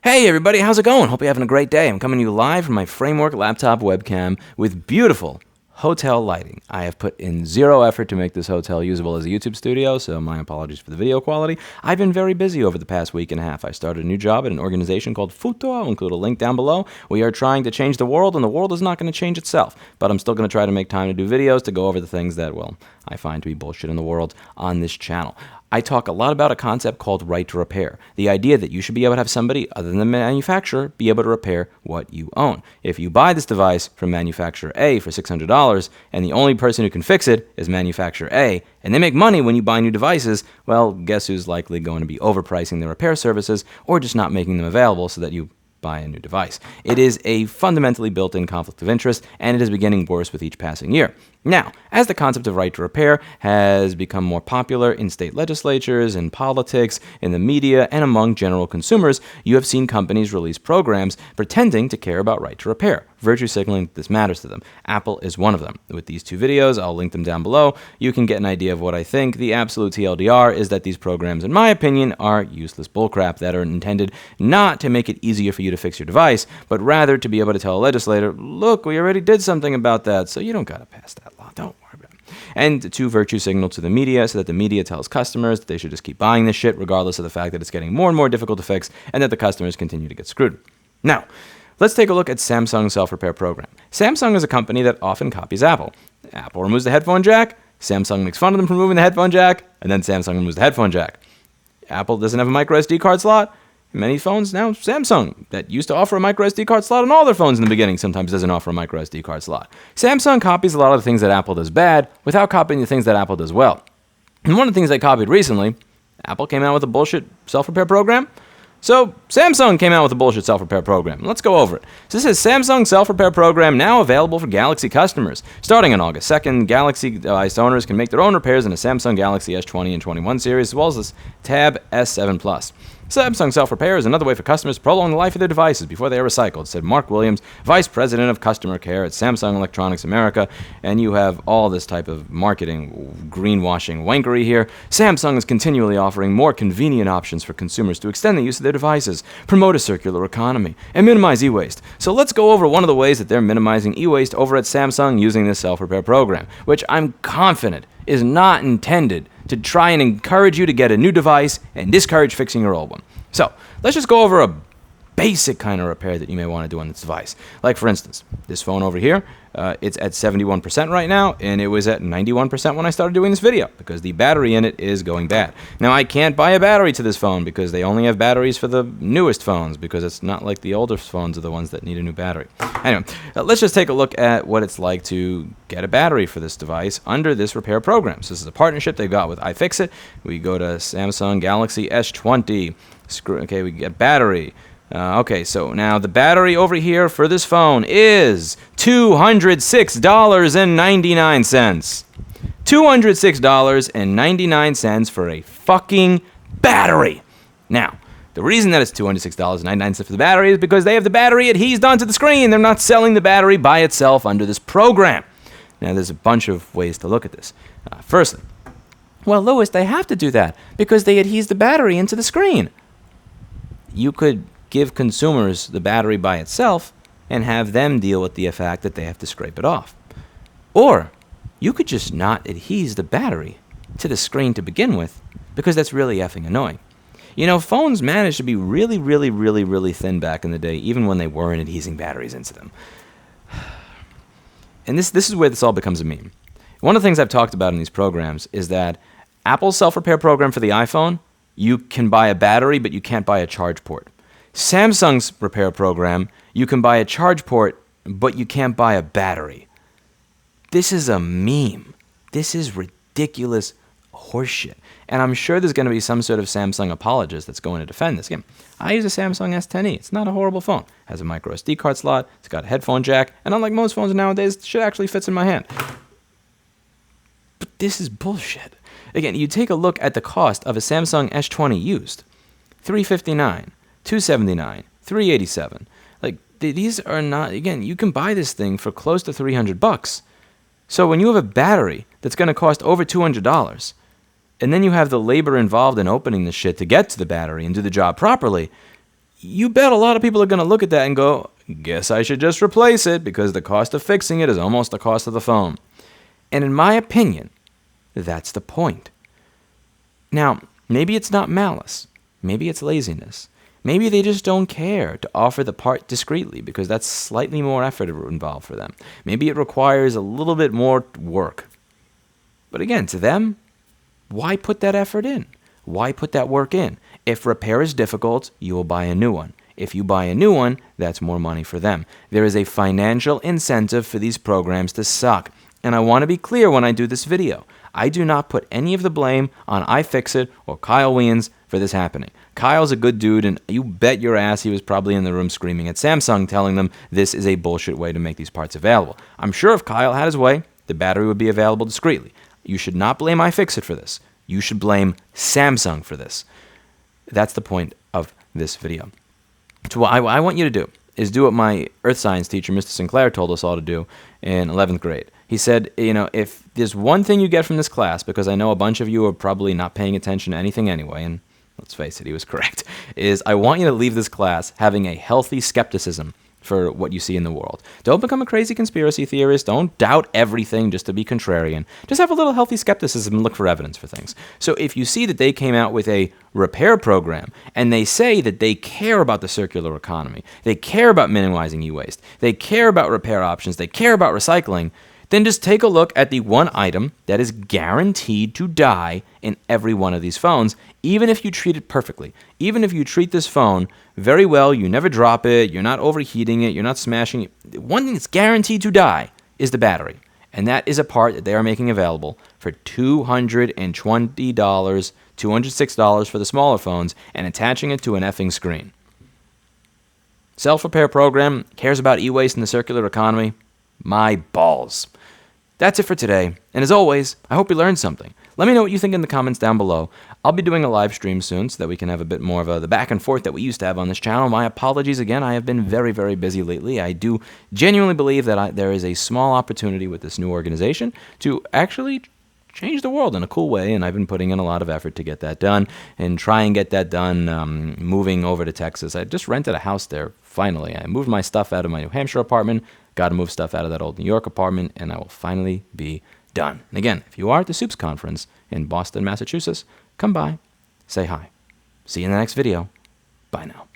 Hey everybody, how's it going? Hope you're having a great day. I'm coming to you live from my Framework laptop webcam with beautiful hotel lighting. I have put in zero effort to make this hotel usable as a YouTube studio, so my apologies for the video quality. I've been very busy over the past week and a half. I started a new job at an organization called Futo. I'll include a link down below. We are trying to change the world, and the world is not going to change itself. But I'm still going to try to make time to do videos to go over the things that, well, I find to be bullshit in the world on this channel. I talk a lot about a concept called right to repair. The idea that you should be able to have somebody other than the manufacturer be able to repair what you own. If you buy this device from manufacturer A for $600 and the only person who can fix it is manufacturer A, and they make money when you buy new devices, well, guess who's likely going to be overpricing the repair services or just not making them available so that you buy a new device. It is a fundamentally built-in conflict of interest, and it is getting worse with each passing year. Now, as the concept of right to repair has become more popular in state legislatures, in politics, in the media, and among general consumers, you have seen companies release programs pretending to care about right to repair, virtue signaling that this matters to them. Apple is one of them. With these two videos, I'll link them down below. You can get an idea of what I think. The absolute TLDR is that these programs, in my opinion, are useless bullcrap that are intended not to make it easier for you to fix your device, but rather to be able to tell a legislator, look, we already did something about that, so you don't got to pass that law. Don't worry about it. And to virtue signal to the media so that the media tells customers that they should just keep buying this shit regardless of the fact that it's getting more and more difficult to fix and that the customers continue to get screwed. Now, let's take a look at Samsung's self-repair program. Samsung is a company that often copies Apple. Apple removes the headphone jack, Samsung makes fun of them for removing the headphone jack, and then Samsung removes the headphone jack. Apple doesn't have a micro SD card slot. Many phones now, Samsung, that used to offer a micro SD card slot on all their phones in the beginning, sometimes doesn't offer a micro SD card slot. Samsung copies a lot of the things that Apple does bad without copying the things that Apple does well. And one of the things they copied recently, Apple came out with a bullshit self-repair program. So Samsung came out with a bullshit self-repair program. Let's go over it. So this is Samsung self-repair program now available for Galaxy customers. Starting on August 2nd, Galaxy device owners can make their own repairs in a Samsung Galaxy S20 and 21 series, as well as this Tab S7 Plus. Samsung self-repair is another way for customers to prolong the life of their devices before they are recycled, said Mark Williams, Vice President of Customer Care at Samsung Electronics America. And you have all this type of marketing, greenwashing wankery here. Samsung is continually offering more convenient options for consumers to extend the use of their devices, promote a circular economy, and minimize e-waste. So let's go over one of the ways that they're minimizing e-waste over at Samsung using this self-repair program, which I'm confident is not intended to try and encourage you to get a new device and discourage fixing your old one. So let's just go over a basic kind of repair that you may want to do on this device. Like, for instance, this phone over here, it's at 71% right now, and it was at 91% when I started doing this video because the battery in it is going bad. Now, I can't buy a battery to this phone because they only have batteries for the newest phones because it's not like the older phones are the ones that need a new battery. Anyway, let's just take a look at what it's like to get a battery for this device under this repair program. So this is a partnership they've got with iFixit. We go to Samsung Galaxy S20. Okay, we get battery. Okay, so now the battery over here for this phone is $206.99. $206.99 for a fucking battery. Now, the reason that it's $206.99 for the battery is because they have the battery adhesed onto the screen. They're not selling the battery by itself under this program. Now, there's a bunch of ways to look at this. Firstly, well, Louis, they have to do that because they adhese the battery into the screen. You could give consumers the battery by itself and have them deal with the fact that they have to scrape it off. Or you could just not adhese the battery to the screen to begin with because that's really effing annoying. You know, phones managed to be really, really, really, really thin back in the day, even when they weren't adhesing batteries into them. And this is where this all becomes a meme. One of the things I've talked about in these programs is that Apple's self-repair program for the iPhone, you can buy a battery, but you can't buy a charge port. Samsung's repair program, you can buy a charge port, but you can't buy a battery. This is a meme. This is ridiculous horseshit. And I'm sure there's going to be some sort of Samsung apologist that's going to defend this. Again, I use a Samsung S10e. It's not a horrible phone. It has a micro SD card slot. It's got a headphone jack. And unlike most phones nowadays, the shit actually fits in my hand. But this is bullshit. Again, you take a look at the cost of a Samsung S20 used. $359. $279, $387. Like, these are not, again, you can buy this thing for close to $300. So when you have a battery that's going to cost over $200, and then you have the labor involved in opening the shit to get to the battery and do the job properly, you bet a lot of people are going to look at that and go, guess I should just replace it because the cost of fixing it is almost the cost of the phone. And in my opinion, that's the point. Now, maybe it's not malice. Maybe it's laziness. Maybe they just don't care to offer the part discreetly because that's slightly more effort involved for them. Maybe it requires a little bit more work. But again, to them, why put that effort in? Why put that work in? If repair is difficult, you will buy a new one. If you buy a new one, that's more money for them. There is a financial incentive for these programs to suck. And I want to be clear when I do this video. I do not put any of the blame on iFixit or Kyle Wiens for this happening. Kyle's a good dude, and you bet your ass he was probably in the room screaming at Samsung, telling them this is a bullshit way to make these parts available. I'm sure if Kyle had his way, the battery would be available discreetly. You should not blame iFixit for this. You should blame Samsung for this. That's the point of this video. So what I want you to do is do what my earth science teacher, Mr. Sinclair, told us all to do in 11th grade. He said, if there's one thing you get from this class, because I know a bunch of you are probably not paying attention to anything anyway, and let's face it, he was correct, is I want you to leave this class having a healthy skepticism for what you see in the world. Don't become a crazy conspiracy theorist. Don't doubt everything just to be contrarian. Just have a little healthy skepticism and look for evidence for things. So if you see that they came out with a repair program and they say that they care about the circular economy, they care about minimizing e-waste, they care about repair options, they care about recycling, then just take a look at the one item that is guaranteed to die in every one of these phones, even if you treat it perfectly. Even if you treat this phone very well, you never drop it, you're not overheating it, you're not smashing it. One thing that's guaranteed to die is the battery. And that is a part that they are making available for $220, $206 for the smaller phones, and attaching it to an effing screen. Self-repair program cares about e-waste and the circular economy. My balls. That's it for today, and as always, I hope you learned something. Let me know what you think in the comments down below. I'll be doing a live stream soon so that we can have a bit more of the back and forth that we used to have on this channel. My apologies again, I have been very, very busy lately. I do genuinely believe that there is a small opportunity with this new organization to actually change the world in a cool way, and I've been putting in a lot of effort to get that done and try and get that done moving over to Texas. I just rented a house there, finally. I moved my stuff out of my New Hampshire apartment, got to move stuff out of that old New York apartment, and I will finally be done. And again, if you are at the Soups Conference in Boston, Massachusetts, come by, say hi. See you in the next video. Bye now.